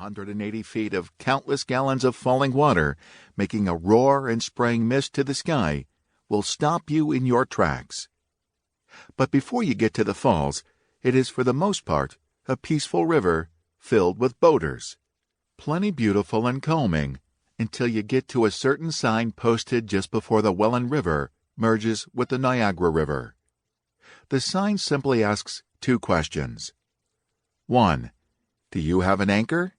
180 feet of countless gallons of falling water, making a roar and spraying mist to the sky, will stop you in your tracks. But before you get to the falls, it is for the most part a peaceful river filled with boaters. Plenty beautiful and calming until you get to a certain sign posted just before the Welland River merges with the Niagara River. The sign simply asks two questions. 1. Do you have an anchor?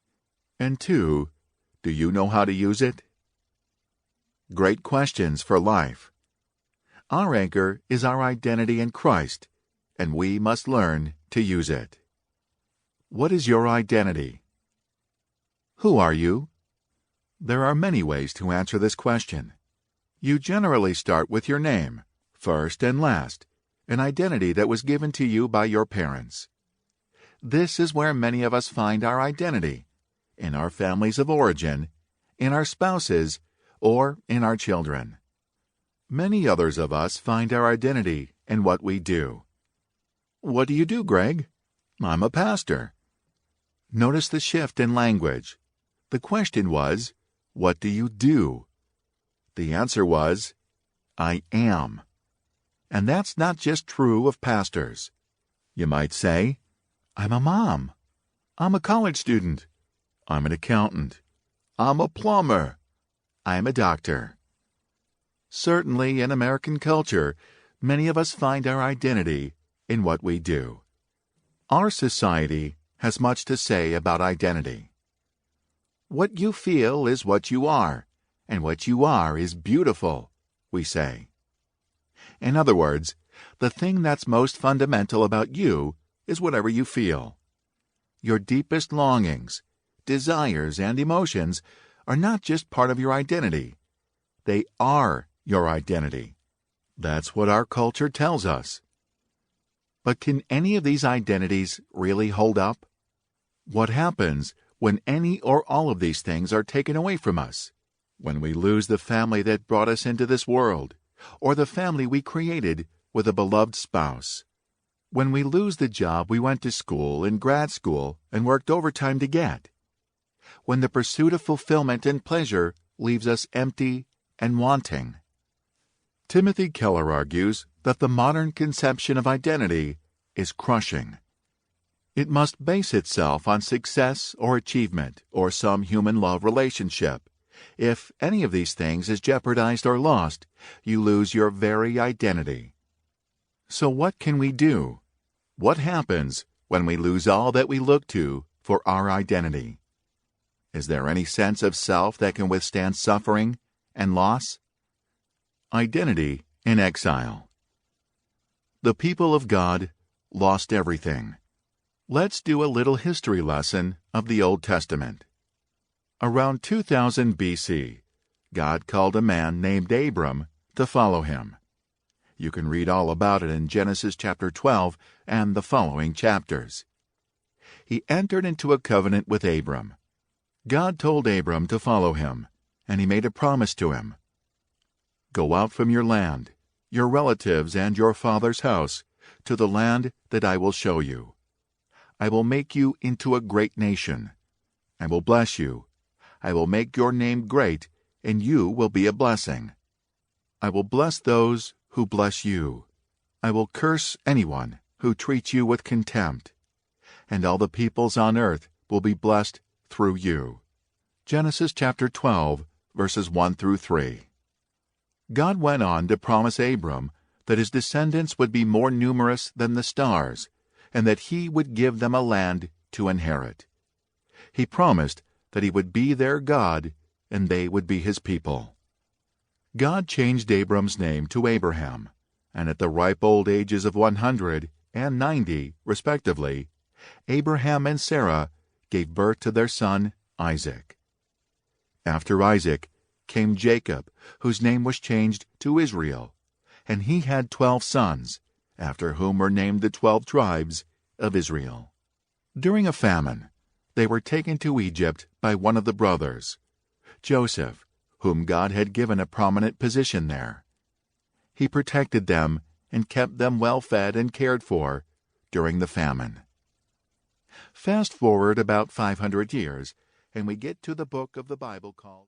And 2. Do you know how to use it? Great questions for life. Our anchor is our identity in Christ, and we must learn to use it. What is your identity? Who are you? There are many ways to answer this question. You generally start with your name, first and last, an identity that was given to you by your parents. This is where many of us find our identity, in our families of origin, in our spouses, or in our children. Many others of us find our identity in what we do. What do you do, Gregg? I'm a pastor. Notice the shift in language. The question was, what do you do? The answer was, I am. And that's not just true of pastors. You might say, I'm a mom. I'm a college student. I'm an accountant. I'm a plumber. I'm a doctor. Certainly, in American culture, many of us find our identity in what we do. Our society has much to say about identity. What you feel is what you are, and what you are is beautiful, we say. In other words, the thing that's most fundamental about you is whatever you feel. Your deepest longings, desires, and emotions are not just part of your identity. They are your identity. That's what our culture tells us. But can any of these identities really hold up? What happens when any or all of these things are taken away from us? When we lose the family that brought us into this world, or the family we created with a beloved spouse? When we lose the job we went to school and grad school and worked overtime to get? When the pursuit of fulfillment and pleasure leaves us empty and wanting? Timothy Keller argues that the modern conception of identity is crushing. It must base itself on success or achievement or some human love relationship. If any of these things is jeopardized or lost, you lose your very identity. So what can we do? What happens when we lose all that we look to for our identity? Is there any sense of self that can withstand suffering and loss? Identity in exile. The people of God lost everything. Let's do a little history lesson of the Old Testament. Around 2000 BC, God called a man named Abram to follow him. You can read all about it in Genesis chapter 12 and the following chapters. He entered into a covenant with Abram. God told Abram to follow him, and he made a promise to him. Go out from your land, your relatives, and your father's house, to the land that I will show you. I will make you into a great nation. I will bless you. I will make your name great, and you will be a blessing. I will bless those who bless you. I will curse anyone who treats you with contempt. And all the peoples on earth will be blessed through you. Genesis chapter 12, verses 1 through 3. God went on to promise Abram that his descendants would be more numerous than the stars, and that he would give them a land to inherit. He promised that he would be their God, and they would be his people. God changed Abram's name to Abraham, and at the ripe old ages of 100 and 90, respectively, Abraham and Sarah gave birth to their son Isaac. After Isaac came Jacob, whose name was changed to Israel, and he had 12 sons, after whom were named the 12 tribes of Israel. During a famine, they were taken to Egypt by one of the brothers, Joseph, whom God had given a prominent position there. He protected them and kept them well fed and cared for during the famine. Fast forward about 500 years, and we get to the book of the Bible called